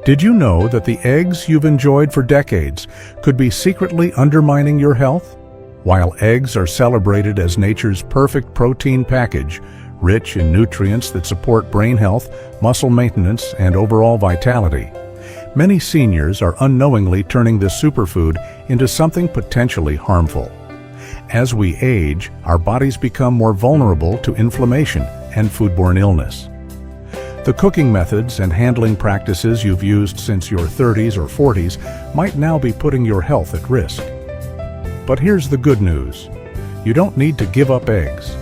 Did you know that the eggs you've enjoyed for decades could be secretly undermining your health? While eggs are celebrated as nature's perfect protein package, rich in nutrients that support brain health, muscle maintenance, and overall vitality, many seniors are unknowingly turning this superfood into something potentially harmful. As we age, our bodies become more vulnerable to inflammation and foodborne illness. The cooking methods and handling practices you've used since your 30s or 40s might now be putting your health at risk. But here's the good news. You don't need to give up eggs.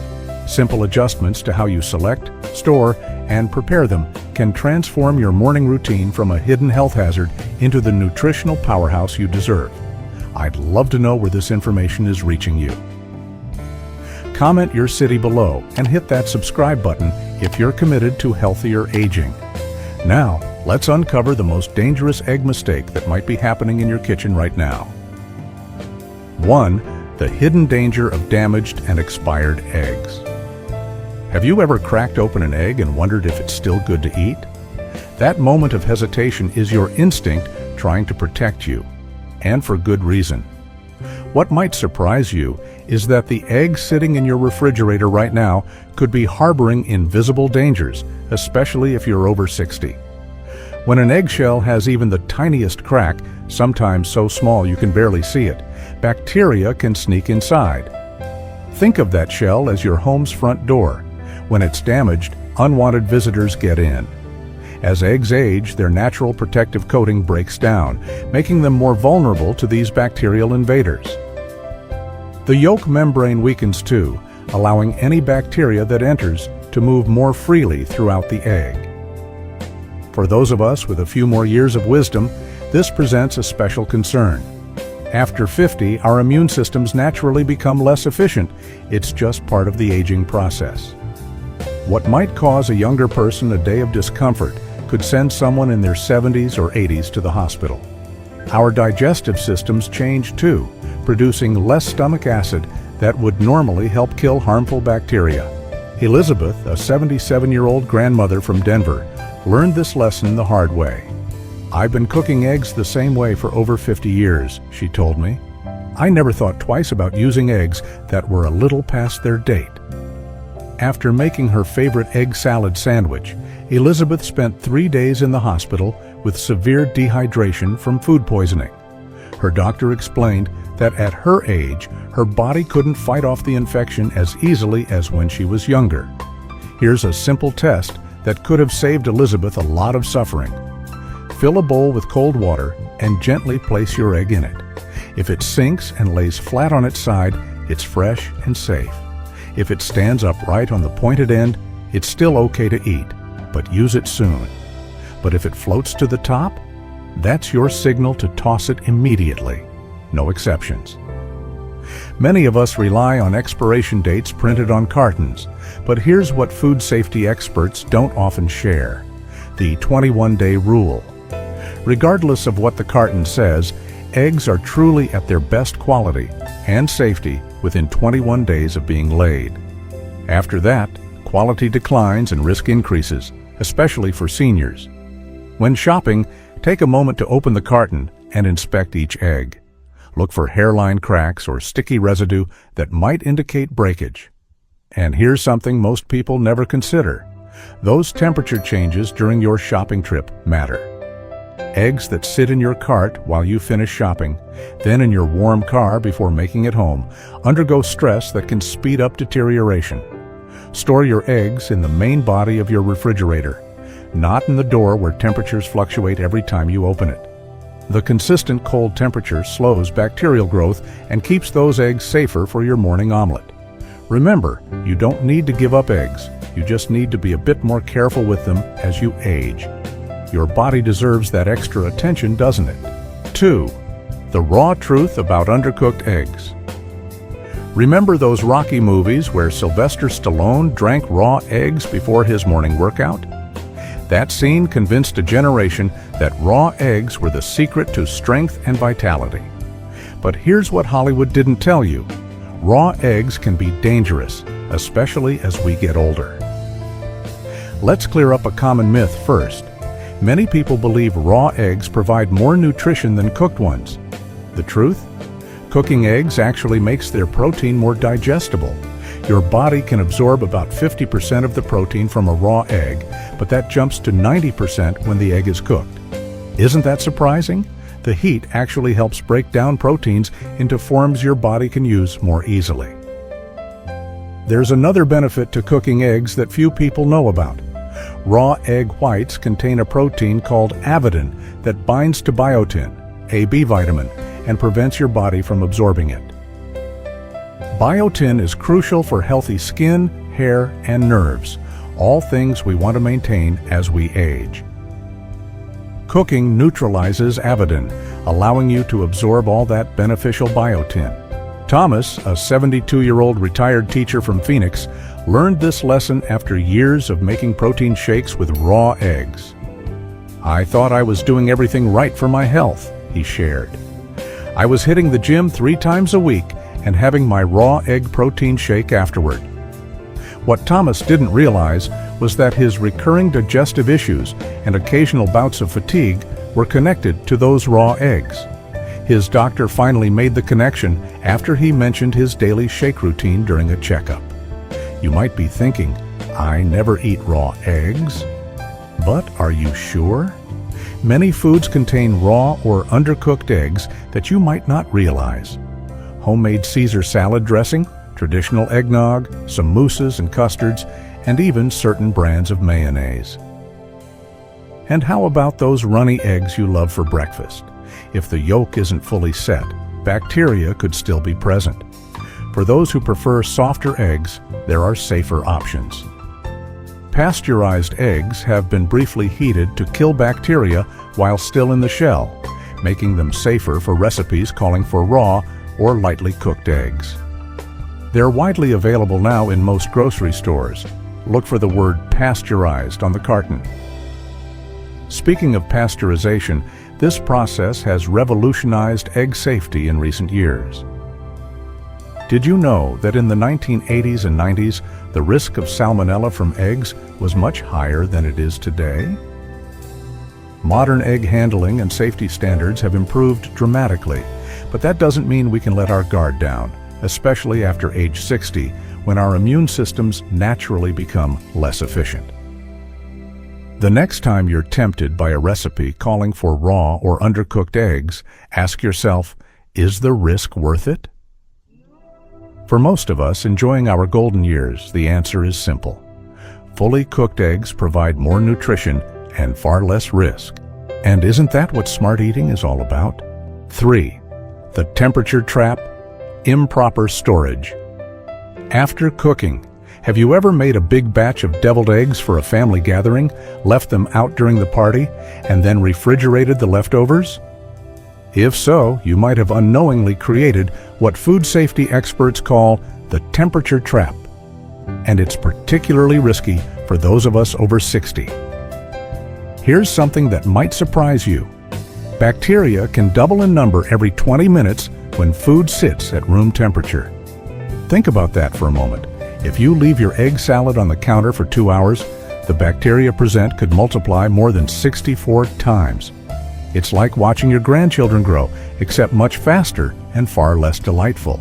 Simple adjustments to how you select, store, and prepare them can transform your morning routine from a hidden health hazard into the nutritional powerhouse you deserve. I'd love to know where this information is reaching you. Comment your city below and hit that subscribe button if you're committed to healthier aging. Now, let's uncover the most dangerous egg mistake that might be happening in your kitchen right now. 1. The hidden danger of damaged and expired eggs. Have you ever cracked open an egg and wondered if it's still good to eat? That moment of hesitation is your instinct trying to protect you, and for good reason. What might surprise you is that the egg sitting in your refrigerator right now could be harboring invisible dangers, especially if you're over 60. When an eggshell has even the tiniest crack, sometimes so small you can barely see it, bacteria can sneak inside. Think of that shell as your home's front door. When it's damaged, unwanted visitors get in. As eggs age, their natural protective coating breaks down, making them more vulnerable to these bacterial invaders. The yolk membrane weakens too, allowing any bacteria that enters to move more freely throughout the egg. For those of us with a few more years of wisdom, this presents a special concern. After 50, our immune systems naturally become less efficient. It's just part of the aging process. What might cause a younger person a day of discomfort could send someone in their 70s or 80s to the hospital. Our digestive systems change too, producing less stomach acid that would normally help kill harmful bacteria. Elizabeth, a 77-year-old grandmother from Denver, learned this lesson the hard way. "I've been cooking eggs the same way for over 50 years, she told me. I never thought twice about using eggs that were a little past their date. After making her favorite egg salad sandwich, Elizabeth spent 3 days in the hospital with severe dehydration from food poisoning. Her doctor explained that at her age, her body couldn't fight off the infection as easily as when she was younger. Here's a simple test that could have saved Elizabeth a lot of suffering. Fill a bowl with cold water and gently place your egg in it. If it sinks and lays flat on its side, it's fresh and safe. If it stands upright on the pointed end, it's still okay to eat, but use it soon. But if it floats to the top, that's your signal to toss it immediately. No exceptions. Many of us rely on expiration dates printed on cartons, but here's what food safety experts don't often share: the 21-day rule. Regardless of what the carton says, eggs are truly at their best quality and safety within 21 days of being laid. After that, quality declines and risk increases, especially for seniors. When shopping, take a moment to open the carton and inspect each egg. Look for hairline cracks or sticky residue that might indicate breakage. And here's something most people never consider. Those temperature changes during your shopping trip matter. Eggs that sit in your cart while you finish shopping, then in your warm car before making it home, undergo stress that can speed up deterioration. Store your eggs in the main body of your refrigerator, not in the door where temperatures fluctuate every time you open it. The consistent cold temperature slows bacterial growth and keeps those eggs safer for your morning omelet. Remember, you don't need to give up eggs. You just need to be a bit more careful with them as you age. Your body deserves that extra attention, doesn't it? 2. The raw truth about undercooked eggs. Remember those Rocky movies where Sylvester Stallone drank raw eggs before his morning workout? That scene convinced a generation that raw eggs were the secret to strength and vitality. But here's what Hollywood didn't tell you. Raw eggs can be dangerous, especially as we get older. Let's clear up a common myth first. Many people believe raw eggs provide more nutrition than cooked ones. The truth? Cooking eggs actually makes their protein more digestible. Your body can absorb about 50% of the protein from a raw egg, but that jumps to 90% when the egg is cooked. Isn't that surprising? The heat actually helps break down proteins into forms your body can use more easily. There's another benefit to cooking eggs that few people know about. Raw egg whites contain a protein called avidin that binds to biotin, a B vitamin, and prevents your body from absorbing it. Biotin is crucial for healthy skin, hair, and nerves, all things we want to maintain as we age. Cooking neutralizes avidin, allowing you to absorb all that beneficial biotin. Thomas, a 72-year-old retired teacher from Phoenix, learned this lesson after years of making protein shakes with raw eggs. "I thought I was doing everything right for my health," he shared. "I was hitting the gym 3 times a week and having my raw egg protein shake afterward." What Thomas didn't realize was that his recurring digestive issues and occasional bouts of fatigue were connected to those raw eggs. His doctor finally made the connection after he mentioned his daily shake routine during a checkup. You might be thinking, "I never eat raw eggs." But are you sure? Many foods contain raw or undercooked eggs that you might not realize. Homemade Caesar salad dressing, traditional eggnog, some mousses and custards, and even certain brands of mayonnaise. And how about those runny eggs you love for breakfast? If the yolk isn't fully set, bacteria could still be present. For those who prefer softer eggs, there are safer options. Pasteurized eggs have been briefly heated to kill bacteria while still in the shell, making them safer for recipes calling for raw or lightly cooked eggs. They're widely available now in most grocery stores. Look for the word pasteurized on the carton. Speaking of pasteurization, this process has revolutionized egg safety in recent years. Did you know that in the 1980s and 90s, the risk of salmonella from eggs was much higher than it is today? Modern egg handling and safety standards have improved dramatically, but that doesn't mean we can let our guard down, especially after age 60, when our immune systems naturally become less efficient. The next time you're tempted by a recipe calling for raw or undercooked eggs, ask yourself, is the risk worth it? For most of us enjoying our golden years, the answer is simple. Fully cooked eggs provide more nutrition and far less risk. And isn't that what smart eating is all about? 3. The temperature trap, improper storage. After cooking, have you ever made a big batch of deviled eggs for a family gathering, left them out during the party, and then refrigerated the leftovers? If so, you might have unknowingly created what food safety experts call the temperature trap. And it's particularly risky for those of us over 60. Here's something that might surprise you. Bacteria can double in number every 20 minutes when food sits at room temperature. Think about that for a moment. If you leave your egg salad on the counter for 2 hours, the bacteria present could multiply more than 64 times. It's like watching your grandchildren grow, except much faster and far less delightful.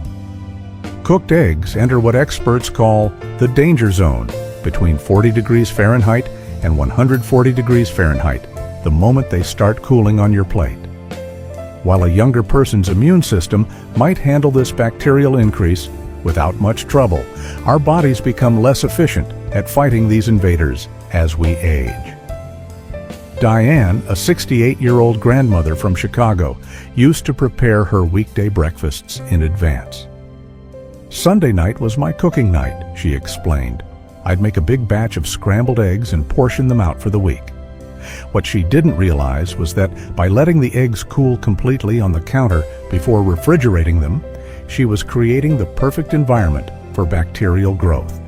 Cooked eggs enter what experts call the danger zone, between 40 degrees Fahrenheit and 140 degrees Fahrenheit, the moment they start cooling on your plate. While a younger person's immune system might handle this bacterial increase without much trouble, our bodies become less efficient at fighting these invaders as we age. Diane, a 68-year-old grandmother from Chicago, used to prepare her weekday breakfasts in advance. "Sunday night was my cooking night," she explained. "I'd make a big batch of scrambled eggs and portion them out for the week." What she didn't realize was that by letting the eggs cool completely on the counter before refrigerating them, she was creating the perfect environment for bacterial growth.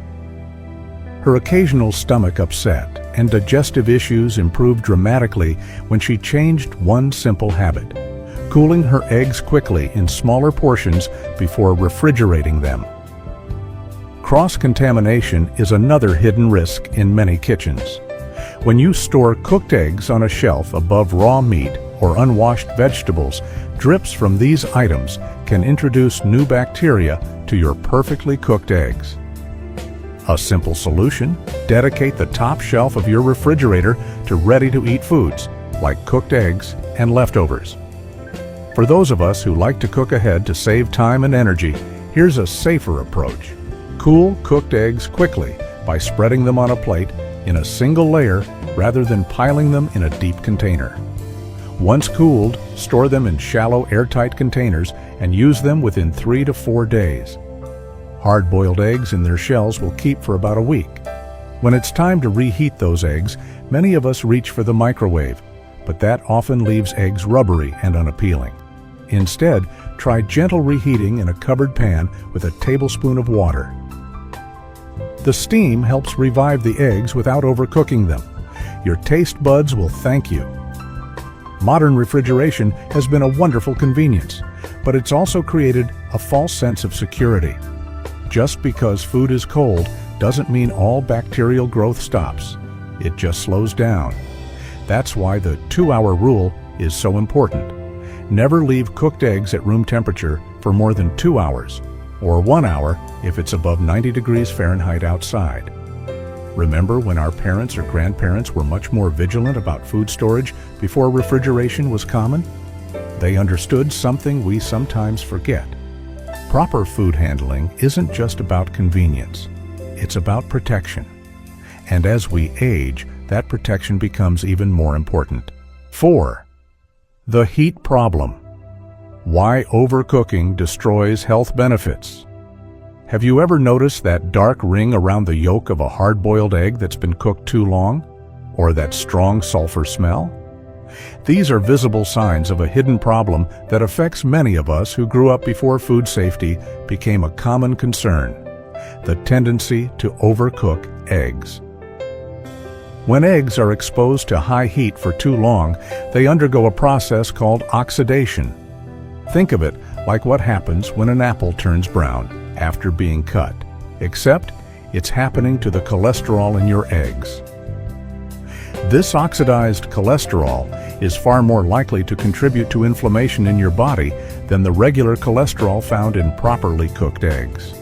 Her occasional stomach upset and digestive issues improved dramatically when she changed one simple habit: cooling her eggs quickly in smaller portions before refrigerating them. Cross-contamination is another hidden risk in many kitchens. When you store cooked eggs on a shelf above raw meat or unwashed vegetables, drips from these items can introduce new bacteria to your perfectly cooked eggs. A simple solution: dedicate the top shelf of your refrigerator to ready-to-eat foods, like cooked eggs and leftovers. For those of us who like to cook ahead to save time and energy, here's a safer approach. Cool cooked eggs quickly by spreading them on a plate in a single layer rather than piling them in a deep container. Once cooled, store them in shallow, airtight containers and use them within 3 to 4 days. Hard-boiled eggs in their shells will keep for about a week. When it's time to reheat those eggs, many of us reach for the microwave, but that often leaves eggs rubbery and unappealing. Instead, try gentle reheating in a covered pan with a tablespoon of water. The steam helps revive the eggs without overcooking them. Your taste buds will thank you. Modern refrigeration has been a wonderful convenience, but it's also created a false sense of security. Just because food is cold doesn't mean all bacterial growth stops. It just slows down. That's why the 2-hour rule is so important. Never leave cooked eggs at room temperature for more than 2 hours, or 1 hour if it's above 90 degrees Fahrenheit outside. Remember when our parents or grandparents were much more vigilant about food storage before refrigeration was common? They understood something we sometimes forget. Proper food handling isn't just about convenience. It's about protection. And as we age, that protection becomes even more important. 4. The heat problem. Why overcooking destroys health benefits. Have you ever noticed that dark ring around the yolk of a hard-boiled egg that's been cooked too long? Or that strong sulfur smell? These are visible signs of a hidden problem that affects many of us who grew up before food safety became a common concern: the tendency to overcook eggs. When eggs are exposed to high heat for too long, they undergo a process called oxidation. Think of it like what happens when an apple turns brown after being cut, except it's happening to the cholesterol in your eggs. This oxidized cholesterol is far more likely to contribute to inflammation in your body than the regular cholesterol found in properly cooked eggs.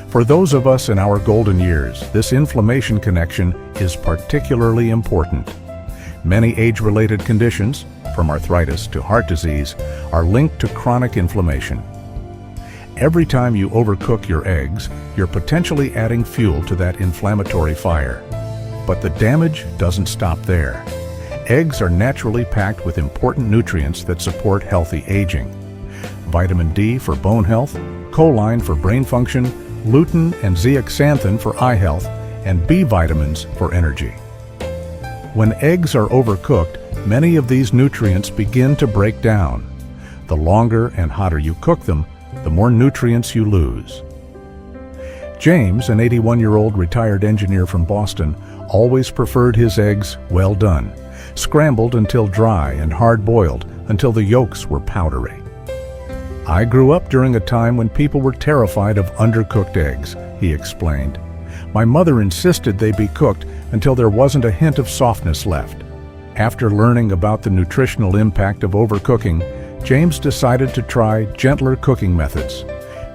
For those of us in our golden years, this inflammation connection is particularly important. Many age-related conditions, from arthritis to heart disease, are linked to chronic inflammation. Every time you overcook your eggs, you're potentially adding fuel to that inflammatory fire. But the damage doesn't stop there. Eggs are naturally packed with important nutrients that support healthy aging. Vitamin D for bone health, choline for brain function, lutein and zeaxanthin for eye health, and B vitamins for energy. When eggs are overcooked, many of these nutrients begin to break down. The longer and hotter you cook them, the more nutrients you lose. James, an 81-year-old retired engineer from Boston, always preferred his eggs well done, scrambled until dry and hard-boiled until the yolks were powdery. I grew up during a time when people were terrified of undercooked eggs, he explained. My mother insisted they be cooked until there wasn't a hint of softness left. After learning about the nutritional impact of overcooking, James decided to try gentler cooking methods.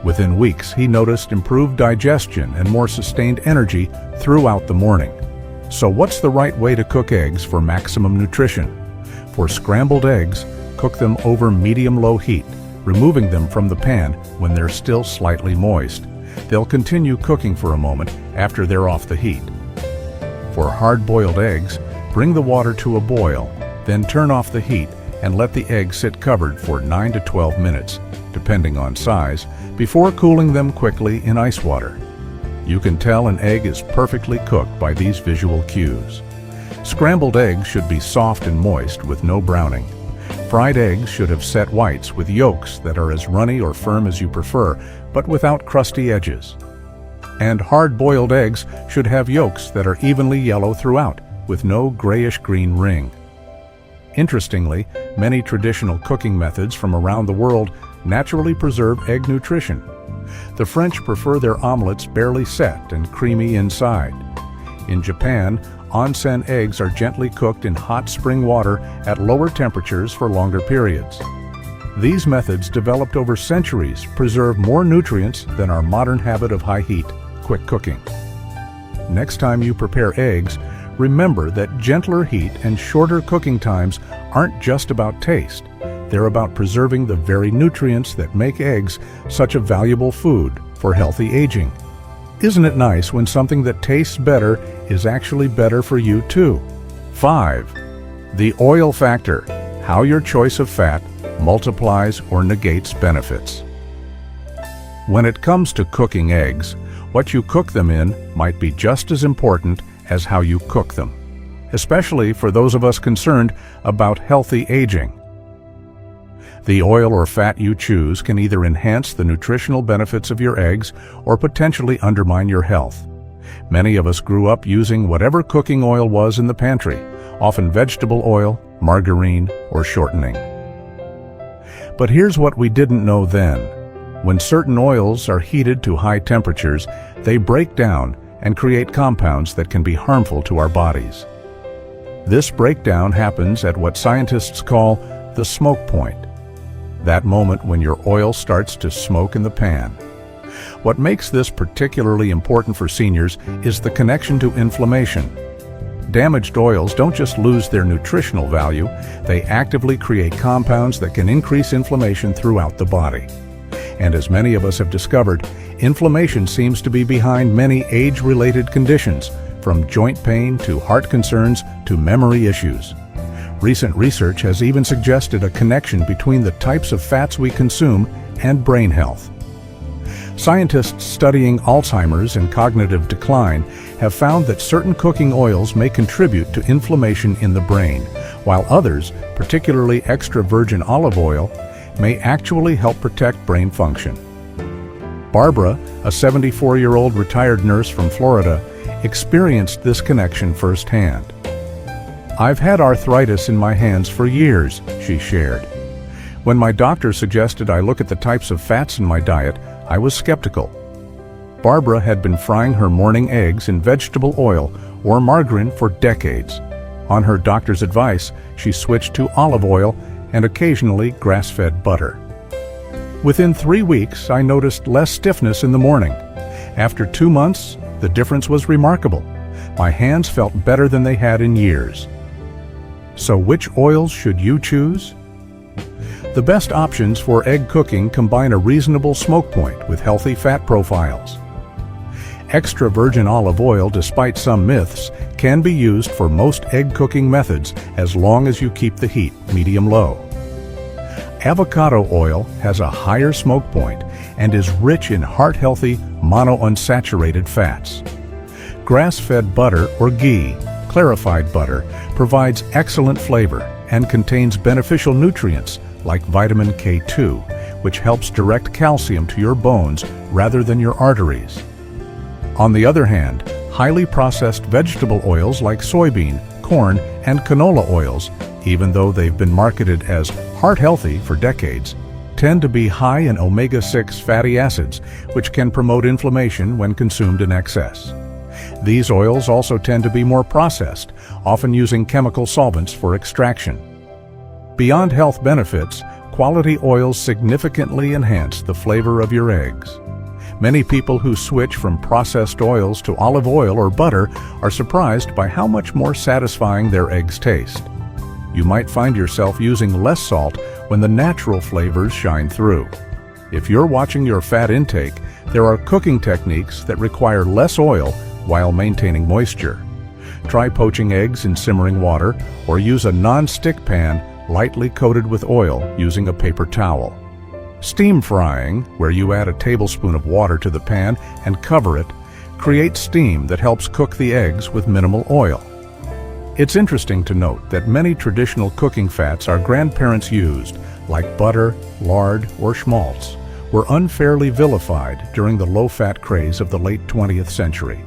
Within weeks, he noticed improved digestion and more sustained energy throughout the morning. So what's the right way to cook eggs for maximum nutrition? For scrambled eggs, cook them over medium-low heat, removing them from the pan when they're still slightly moist. They'll continue cooking for a moment after they're off the heat. For hard-boiled eggs, bring the water to a boil, then turn off the heat and let the eggs sit covered for 9 to 12 minutes, depending on size, before cooling them quickly in ice water. You can tell an egg is perfectly cooked by these visual cues. Scrambled eggs should be soft and moist with no browning. Fried eggs should have set whites with yolks that are as runny or firm as you prefer, but without crusty edges. And hard-boiled eggs should have yolks that are evenly yellow throughout, with no grayish-green ring. Interestingly, many traditional cooking methods from around the world naturally preserve egg nutrition. The French prefer their omelets barely set and creamy inside. In Japan, onsen eggs are gently cooked in hot spring water at lower temperatures for longer periods. These methods, developed over centuries, preserve more nutrients than our modern habit of high heat, quick cooking. Next time you prepare eggs, remember that gentler heat and shorter cooking times aren't just about taste. They're about preserving the very nutrients that make eggs such a valuable food for healthy aging. Isn't it nice when something that tastes better is actually better for you too? 5. The oil factor: how your choice of fat multiplies or negates benefits. When it comes to cooking eggs, what you cook them in might be just as important as how you cook them, especially for those of us concerned about healthy aging. The oil or fat you choose can either enhance the nutritional benefits of your eggs or potentially undermine your health. Many of us grew up using whatever cooking oil was in the pantry, often vegetable oil, margarine, or shortening. But here's what we didn't know then. When certain oils are heated to high temperatures, they break down and create compounds that can be harmful to our bodies. This breakdown happens at what scientists call the smoke point, that moment when your oil starts to smoke in the pan. What makes this particularly important for seniors is the connection to inflammation. Damaged oils don't just lose their nutritional value, they actively create compounds that can increase inflammation throughout the body. And as many of us have discovered, inflammation seems to be behind many age-related conditions, from joint pain to heart concerns to memory issues. Recent research has even suggested a connection between the types of fats we consume and brain health. Scientists studying Alzheimer's and cognitive decline have found that certain cooking oils may contribute to inflammation in the brain, while others, particularly extra virgin olive oil, may actually help protect brain function. Barbara, a 74-year-old retired nurse from Florida, experienced this connection firsthand. "I've had arthritis in my hands for years," she shared. "When my doctor suggested I look at the types of fats in my diet, I was skeptical." Barbara had been frying her morning eggs in vegetable oil or margarine for decades. On her doctor's advice, she switched to olive oil and occasionally grass-fed butter. "Within 3 weeks, I noticed less stiffness in the morning. After 2 months, the difference was remarkable. My hands felt better than they had in years." So which oils should you choose? The best options for egg cooking combine a reasonable smoke point with healthy fat profiles. Extra virgin olive oil, despite some myths, can be used for most egg cooking methods as long as you keep the heat medium-low. Avocado oil has a higher smoke point and is rich in heart-healthy monounsaturated fats. Grass-fed butter or ghee, clarified butter, provides excellent flavor and contains beneficial nutrients like vitamin K2, which helps direct calcium to your bones rather than your arteries. On the other hand, highly processed vegetable oils like soybean, corn, and canola oils, even though they've been marketed as heart-healthy for decades, tend to be high in omega-6 fatty acids, which can promote inflammation when consumed in excess. These oils also tend to be more processed, often using chemical solvents for extraction. Beyond health benefits, quality oils significantly enhance the flavor of your eggs. Many people who switch from processed oils to olive oil or butter are surprised by how much more satisfying their eggs taste. You might find yourself using less salt when the natural flavors shine through. If you're watching your fat intake, there are cooking techniques that require less oil while maintaining moisture. Try poaching eggs in simmering water or use a non-stick pan lightly coated with oil using a paper towel. Steam frying, where you add a tablespoon of water to the pan and cover it, creates steam that helps cook the eggs with minimal oil. It's interesting to note that many traditional cooking fats our grandparents used, like butter, lard, or schmaltz, were unfairly vilified during the low-fat craze of the late 20th century.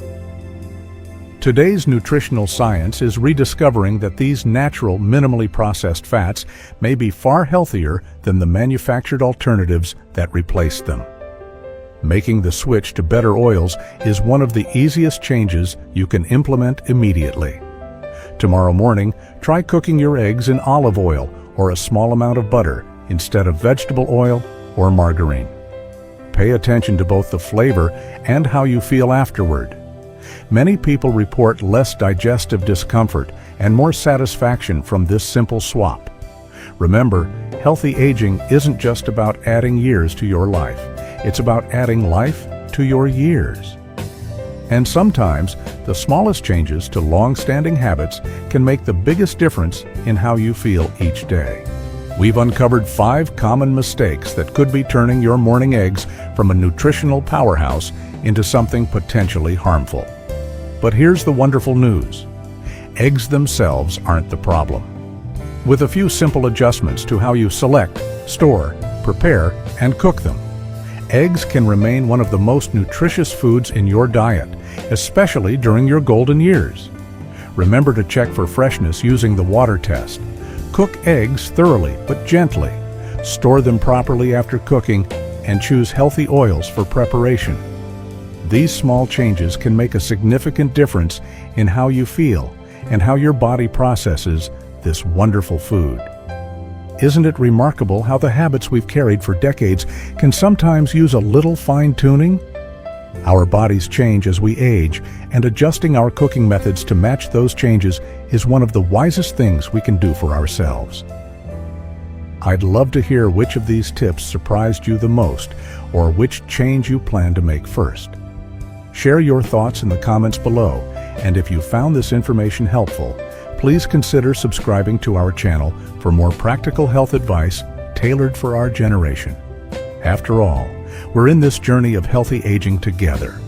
Today's nutritional science is rediscovering that these natural, minimally processed fats may be far healthier than the manufactured alternatives that replaced them. Making the switch to better oils is one of the easiest changes you can implement immediately. Tomorrow morning, try cooking your eggs in olive oil or a small amount of butter instead of vegetable oil or margarine. Pay attention to both the flavor and how you feel afterward. Many people report less digestive discomfort and more satisfaction from this simple swap. Remember, healthy aging isn't just about adding years to your life. It's about adding life to your years. And sometimes, the smallest changes to long-standing habits can make the biggest difference in how you feel each day. We've uncovered 5 common mistakes that could be turning your morning eggs from a nutritional powerhouse into something potentially harmful. But here's the wonderful news. Eggs themselves aren't the problem. With a few simple adjustments to how you select, store, prepare, and cook them, eggs can remain one of the most nutritious foods in your diet, especially during your golden years. Remember to check for freshness using the water test. Cook eggs thoroughly but gently. Store them properly after cooking and choose healthy oils for preparation. These small changes can make a significant difference in how you feel and how your body processes this wonderful food. Isn't it remarkable how the habits we've carried for decades can sometimes use a little fine-tuning? Our bodies change as we age, and adjusting our cooking methods to match those changes is one of the wisest things we can do for ourselves. I'd love to hear which of these tips surprised you the most, or which change you plan to make first. Share your thoughts in the comments below, and if you found this information helpful, please consider subscribing to our channel for more practical health advice tailored for our generation. After all, we're in this journey of healthy aging together.